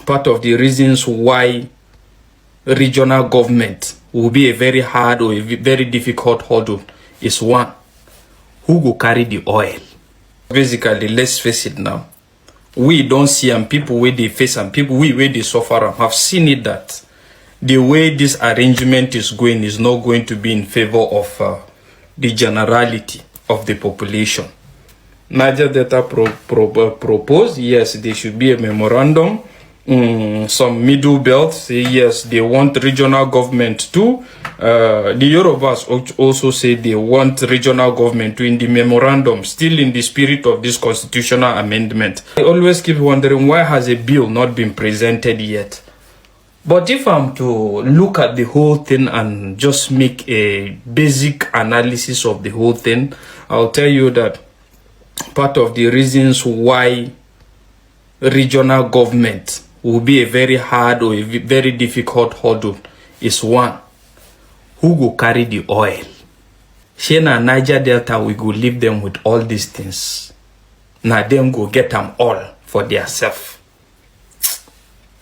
part of the reasons why regional government will be a very hard or a very difficult hurdle is one, who go carry the oil? Basically, let's face it now. We don't see and people where they face and people where they suffer have seen it that the way this arrangement is going is not going to be in favor of the generality of the population. Niger Delta proposed, yes, there should be a memorandum. Some middle belt say yes, they want regional government too. The Yorubas also say they want regional government too in the memorandum, still in the spirit of this constitutional amendment. I always keep wondering, why has a bill not been presented yet? But if I'm to look at the whole thing and just make a basic analysis of the whole thing, I'll tell you that part of the reasons why regional government will be a very hard or a very difficult hurdle is one, who go carry the oil? Shena Niger Delta, we go leave them with all these things. Now them go get them all for theirself.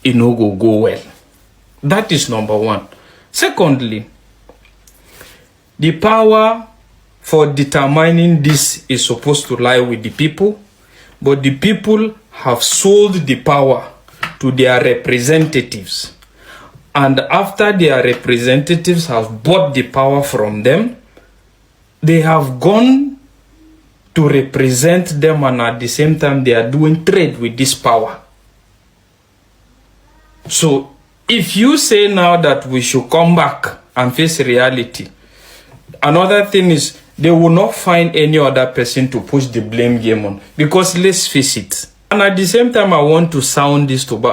It no go well. That is number one. Secondly, the power for determining this is supposed to lie with the people, but the people have sold the power to their representatives. And after their representatives have bought the power from them, they have gone to represent them, and at the same time they are doing trade with this power. So if you say now that we should come back and face reality, another thing is they will not find any other person to push the blame game on, because let's face it. And at the same time, I want to sound this to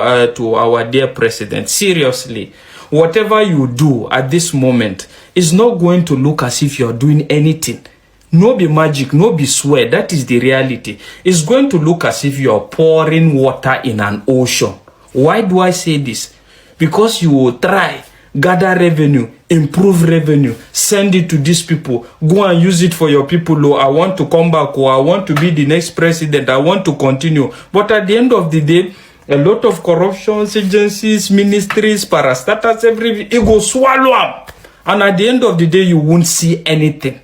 our dear president. Seriously, whatever you do at this moment is not going to look as if you're doing anything. No be magic, no be swear. That is the reality. It's going to look as if you're pouring water in an ocean. Why do I say this? Because you will try, gather revenue, improve revenue, send it to these people, go and use it for your people. Oh, I want to come back, or I want to be the next president, I want to continue. But at the end of the day, a lot of corruptions, agencies, ministries, parastatals, everything, it will swallow up. And at the end of the day, you won't see anything.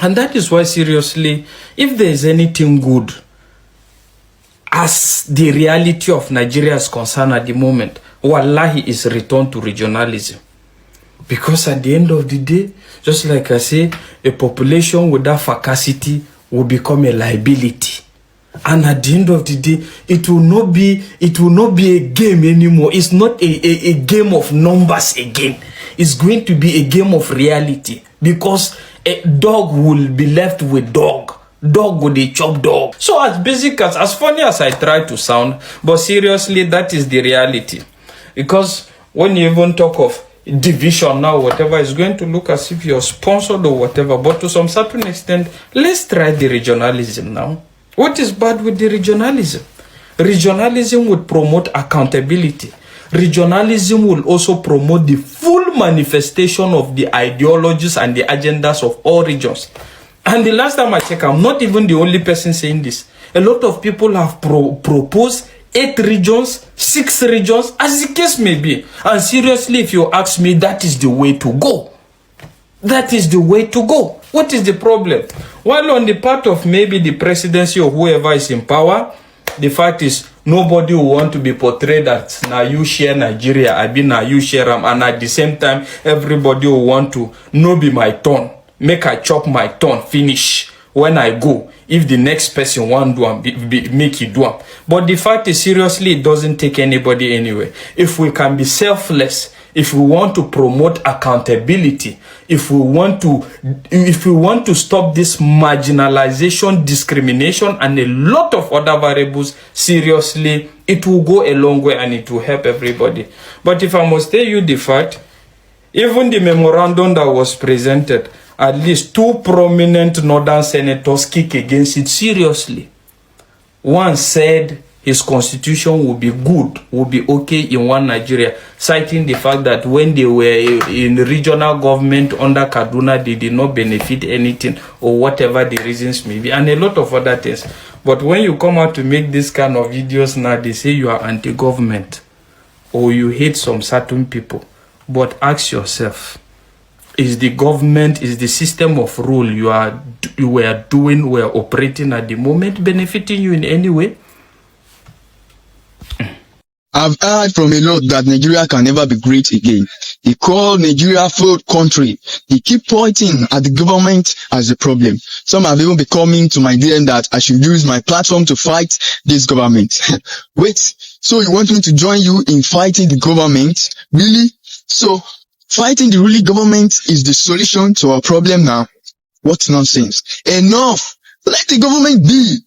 And that is why, seriously, if there is anything good as the reality of Nigeria is concerned at the moment, wallahi, is return to regionalism. Because at the end of the day, just like I say, a population without fecundity will become a liability. And at the end of the day, it will not be a game anymore. It's not a game of numbers again. It's going to be a game of reality. Because a dog will be left with dog. Dog will be chop dog. So as basic as funny as I try to sound, but seriously, that is the reality. Because when you even talk of division now, whatever, is going to look as if you're sponsored or whatever. But to some certain extent, let's try the regionalism now. What is bad with the regionalism? Regionalism would promote accountability. Regionalism will also promote the full manifestation of the ideologies and the agendas of all regions. And the last time I checked, I'm not even the only person saying this. A lot of people have proposed 8 regions, 6 regions, as the case may be. And seriously, if you ask me, that is the way to go. That is the way to go. What is the problem? While on the part of maybe the presidency or whoever is in power, the fact is nobody will want to be portrayed as now you share Nigeria, I be now you share them, and at the same time, everybody will want to no be my turn. Make I chop my turn, finish. When I go, if the next person want do make it do am. But the fact is, seriously, it doesn't take anybody anywhere. If we can be selfless, if we want to promote accountability, if we want to stop this marginalization, discrimination, and a lot of other variables, seriously, it will go a long way and it will help everybody. But if I must tell you the fact, even the memorandum that was presented, at least 2 prominent northern senators kick against it seriously. One said his constitution will be good, will be okay in one Nigeria, citing the fact that when they were in regional government under Kaduna, they did not benefit anything, or whatever the reasons may be, and a lot of other things. But when you come out to make this kind of videos now, they say you are anti-government. or you hate some certain people. But ask yourself, is the government, is the system of rule you were operating at the moment benefiting you in any way? I've heard from a lot that Nigeria can never be great again. They call Nigeria a failed country. They keep pointing at the government as the problem. Some have even been coming to my DM that I should use my platform to fight this government. Wait, so you want me to join you in fighting the government? Really? So, fighting the ruling government is the solution to our problem now? What nonsense. Enough! Let the government be.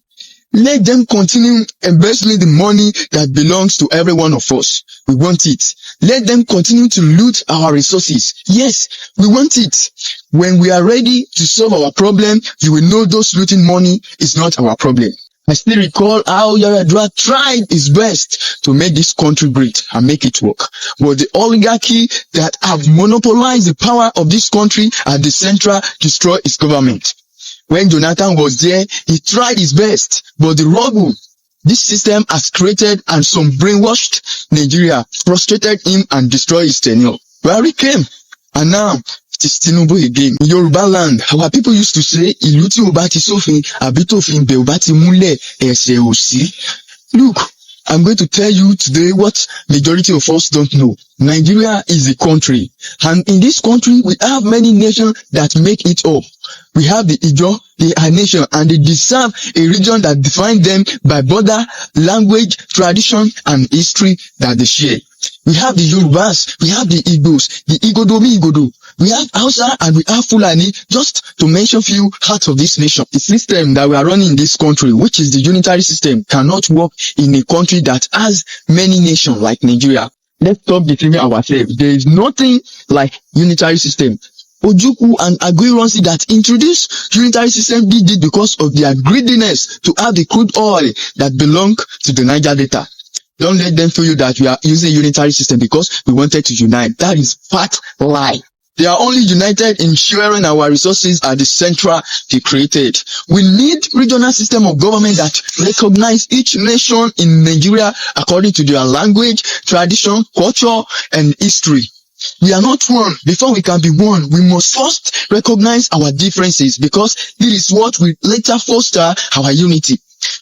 Let them continue embezzling the money that belongs to every one of us. We want it. Let them continue to loot our resources. Yes, we want it. When we are ready to solve our problem, you will know those looting money is not our problem. I still recall how Yaradua tried his best to make this country great and make it work. But the oligarchy that have monopolized the power of this country at the central destroy its government. When Jonathan was there, he tried his best, but the rubble this system has created and some brainwashed Nigeria frustrated him and destroyed his tenure. Buhari came, and now it is Tinubu again. In Yoruba land, our people used to say, "Ìlú tí ò bá ti sófin, àbí tófin bẹ̀ ò bá ti múlẹ̀, ẹ̀ṣẹ̀ ò sí." Look, I'm going to tell you today what majority of us don't know. Nigeria is a country, and in this country we have many nations that make it up. We have the Ijaw, they are nation, and they deserve a region that defines them by border, language, tradition, and history that they share. We have the Yorubas, we have the Igbos, the Igodo, we have Hausa, and we have Fulani, just to mention few parts of this nation. The system that we are running in this country, which is the unitary system, cannot work in a country that has many nations like Nigeria. Let's stop deceiving ourselves. There is nothing like unitary system. Ojukwu and Aguiyi that introduced unitary system did it because of their greediness to have the crude oil that belong to the Niger Delta. Don't let them fool you that we are using unitary system because we wanted to unite. That is fat lie. They are only united in sharing our resources at the central they created. We need regional system of government that recognize each nation in Nigeria according to their language, tradition, culture, and history. We are not one. Before we can be one, we must first recognize our differences because this is what will later foster our unity.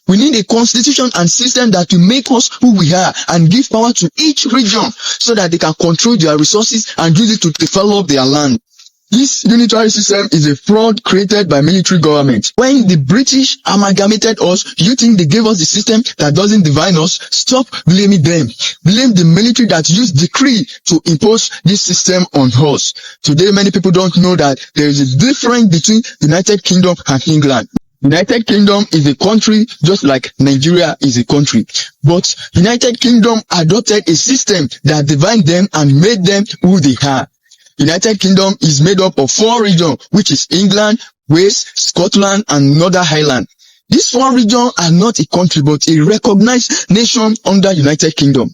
We need a constitution and system that will make us who we are and give power to each region so that they can control their resources and use it to develop their land. This unitary system is a fraud created by military government. When the British amalgamated us, you think they gave us the system that doesn't divide us? Stop blaming them. Blame the military that used decree to impose this system on us. Today, many people don't know that there is a difference between United Kingdom and England. United Kingdom is a country just like Nigeria is a country. But United Kingdom adopted a system that divided them and made them who they are. United Kingdom is made up of 4 regions, which is England, Wales, Scotland, and Northern Ireland. These 4 regions are not a country, but a recognized nation under United Kingdom.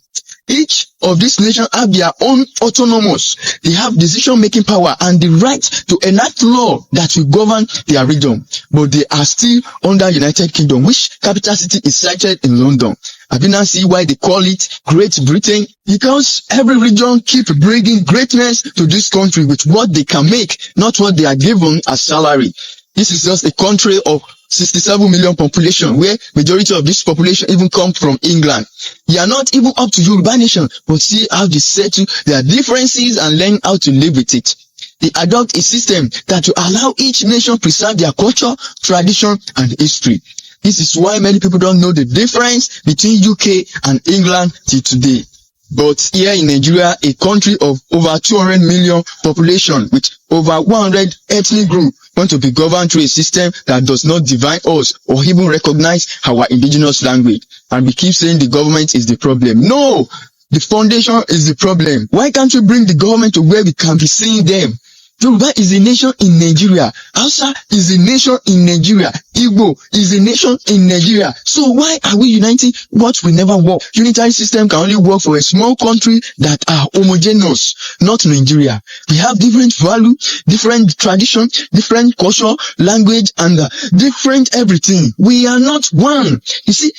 Each of these nations have their own autonomous. They have decision-making power and the right to enact law that will govern their region. But they are still under United Kingdom, which capital city is cited in London. I do not see why they call it Great Britain. Because every region keep bringing greatness to this country with what they can make, not what they are given as salary. This is just a country of 67 million population, where majority of this population even come from England. They are not even up to Yoruba nation, but see how they settle their differences and learn how to live with it. They adopt a system that will allow each nation preserve their culture, tradition, and history. This is why many people don't know the difference between UK and England till today. But here in Nigeria, a country of over 200 million population with over 100 ethnic groups, want to be governed through a system that does not divide us or even recognize our indigenous language. And we keep saying the government is the problem. No! The foundation is the problem. Why can't we bring the government to where we can be seeing them? Yoruba is a nation in Nigeria. Hausa is a nation in Nigeria. Igbo is a nation in Nigeria. So why are we uniting what will never work? Unitary system can only work for a small country that are homogeneous, not Nigeria. We have different value, different tradition, different culture, language, and different everything. We are not one. You see,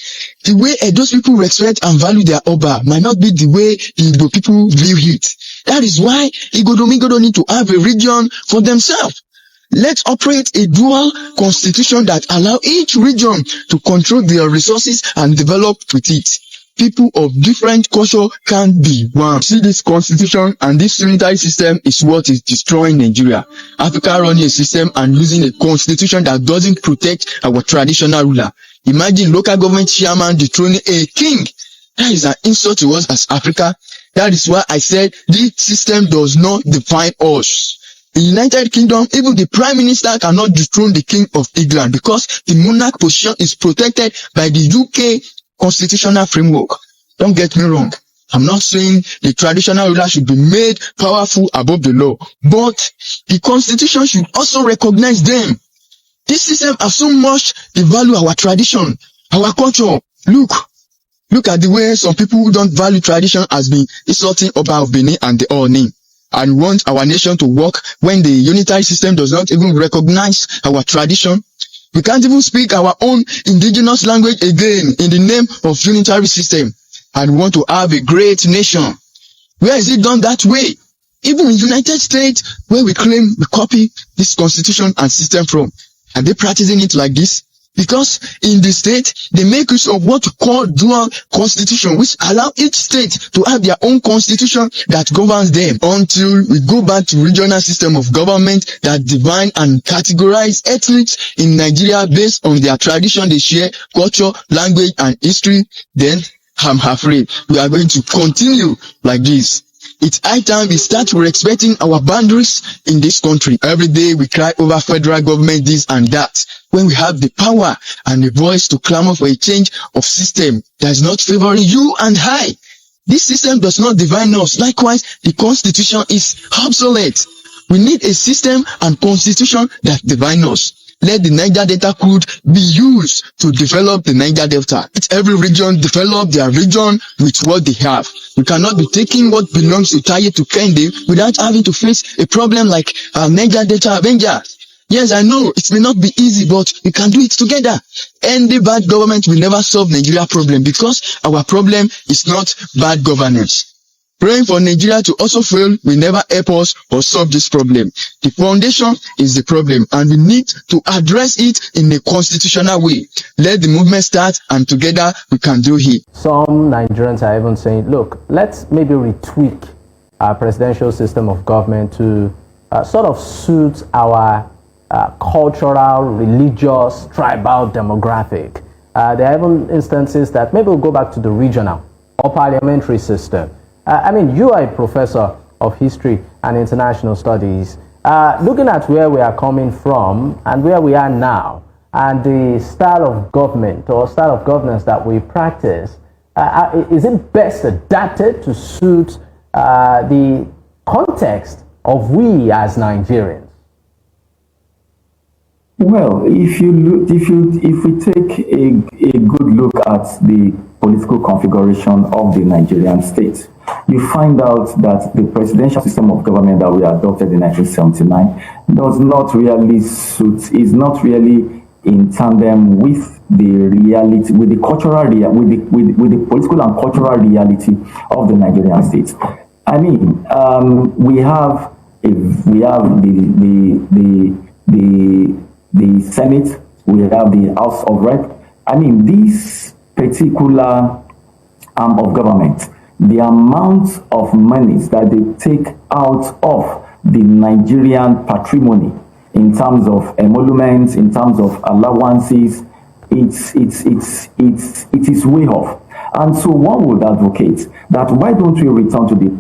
The way those people respect and value their Oba might not be the way Igbo people view it. That is why Igbo need to have a region for themselves. Let's operate a dual constitution that allow each region to control their resources and develop with it. People of different culture can't be one. See, this constitution and this unitary system is what is destroying Nigeria. Africa running a system and using a constitution that doesn't protect our traditional ruler. Imagine local government chairman dethroning a king. That is an insult to us as Africa. That is why I said this system does not define us. In the United Kingdom, even the Prime Minister cannot dethrone the King of England because the monarch position is protected by the UK constitutional framework. Don't get me wrong. I'm not saying the traditional ruler should be made powerful above the law, but the constitution should also recognize them. This system has so much devalue our tradition, our culture. Look at the way some people who don't value tradition has been insulting Oba of Benin and the Oni, and want our nation to work when the unitary system does not even recognize our tradition. We can't even speak our own indigenous language again in the name of unitary system, and want to have a great nation. Where is it done that way? Even in United States, where we claim we copy this constitution and system from, are they practicing it like this? Because in the state, they make use of what we call dual constitution, which allow each state to have their own constitution that governs them, until we go back to regional system of government that define and categorize ethnics in Nigeria based on their tradition they share, culture, language, and history. Then I'm afraid we are going to continue like this. It's high time we start respecting our boundaries in this country. Every day we cry over federal government this and that, when we have the power and the voice to clamor for a change of system that is not favoring you and I. This system does not define us. Likewise, the constitution is obsolete. We need a system and constitution that define us. Let the Niger Delta crude be used to develop the Niger Delta. Let every region develop their region with what they have. We cannot be taking what belongs to Taye to Kende without having to face a problem like Niger Delta Avengers. Yes, I know it may not be easy, but we can do it together. Any bad government will never solve Nigeria problem, because our problem is not bad governance. Praying for Nigeria to also fail will never help us or solve this problem. The foundation is the problem, and we need to address it in a constitutional way. Let the movement start, and together we can do it. Some Nigerians are even saying, look, let's maybe retweak our presidential system of government to sort of suit our cultural, religious, tribal demographic. There are even instances that maybe we'll go back to the regional or parliamentary system. I mean, you are a professor of history and international studies. Looking at where we are coming from and where we are now, and the style of government or style of governance that we practice, is it best adapted to suit the context of we as Nigerians? Well, if we take a good look at the political configuration of the Nigerian state, you find out that the presidential system of government that we adopted in 1979 does not really suit, is not really in tandem with the reality, with the cultural, with the political and cultural reality of the Nigerian state. I mean, we have the Senate, we have the House of Rep. I mean, this particular arm of government, the amount of monies that they take out of the Nigerian patrimony in terms of emoluments, in terms of allowances, it is way off. And so one would advocate that why don't we return to the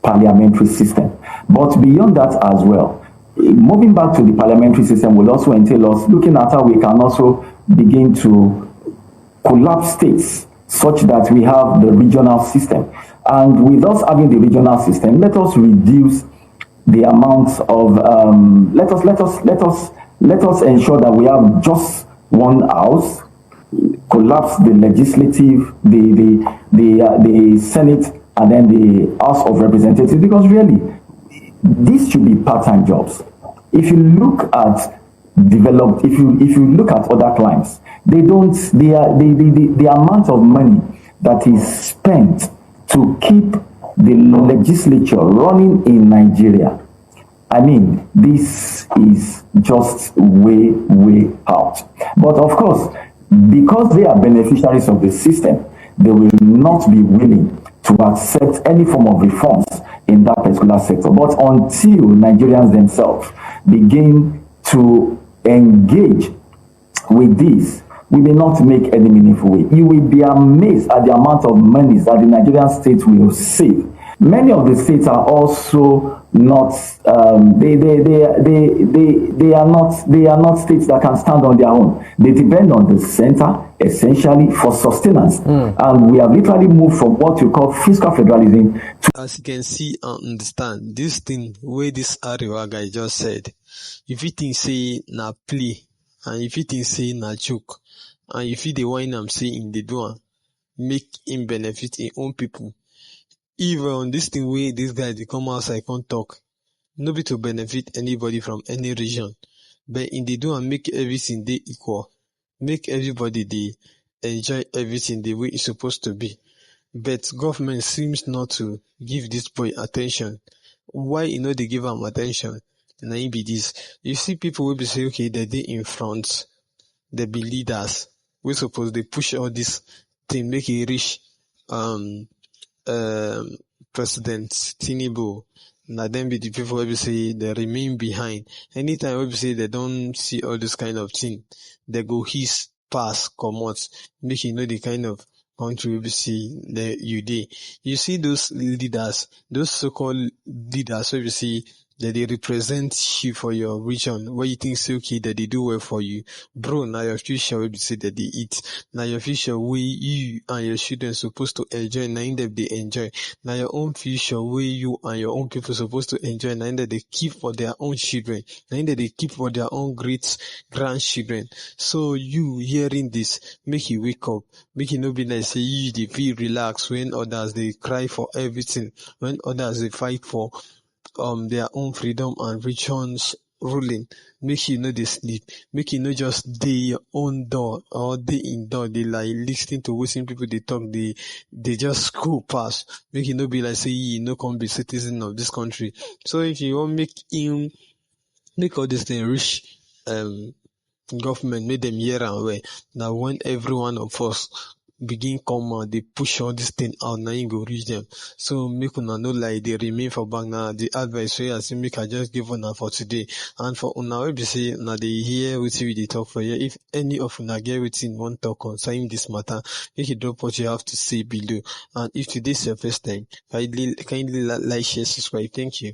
parliamentary system? But beyond that as well, moving back to the parliamentary system will also entail us looking at how we can also begin to collapse states such that we have the regional system. And with us having the regional system, let us reduce the amount of let us ensure that we have just one house, collapse the legislative, the Senate, and then the House of Representatives, because really these should be part-time jobs. If you look at if you look at other climes, the amount of money that is spent to keep the legislature running in Nigeria, I mean, this is just way out. But of course, because they are beneficiaries of the system, they will not be willing to accept any form of reforms in that particular sector. But until Nigerians themselves begin to engage with this, we may not make any meaningful way. You will be amazed at the amount of money that the Nigerian state will save. Many of the states are also not they are not states that can stand on their own. They depend on the center essentially for sustenance. And we have literally moved from what you call fiscal federalism to, as you can see and understand, this thing where this Arewa guy just said, if you think say na play, and if you think say na joke, and if you the wine I'm saying the do make him benefit in own people. Even on this thing where this guy they come outside can't talk, nobody to benefit anybody from any region. But in the do and make everything they equal, make everybody they enjoy everything the way it's supposed to be. But government seems not to give this boy attention. Why they give him attention? And I be this. You see people will be say, okay, they in front, they be leaders. We suppose they push all this thing, make it reach President Tinubu. Now then be the people will be say they remain behind. Anytime we say they don't see all this kind of thing, they go his pass commot, make the kind of country we see the UD. You see those leaders, those so-called leaders, where you see that they represent you for your region, where you think say okay that they do well for you, bro. Now your future will be say that they eat. Now your future where you and your children supposed to enjoy, now in that they enjoy. Now your own future where you and your own people supposed to enjoy, now in that they keep for their own children, now in that they keep for their own great grandchildren. So you hearing this, make you wake up, make you not be like say you they feel relax when others they cry for everything, when others they fight for their own freedom and regions ruling. Make you they sleep, make you just day your own door or day indoor, they like listening to listening people they talk, they just go past. Make you be like say you come be citizen of this country. So if you want make all this thing reach government, make them hear and way. Now when every one of us begin come out, they push all this thing out, now you go reach them. So make una know like they remain for back now. The advice way I say make I just give una for today. And for una we be say now they hear what we talk for here. If any of una get within one talk concerning this matter, make you drop what you have to say below. And if today's your first time, kindly like, share, subscribe. Thank you.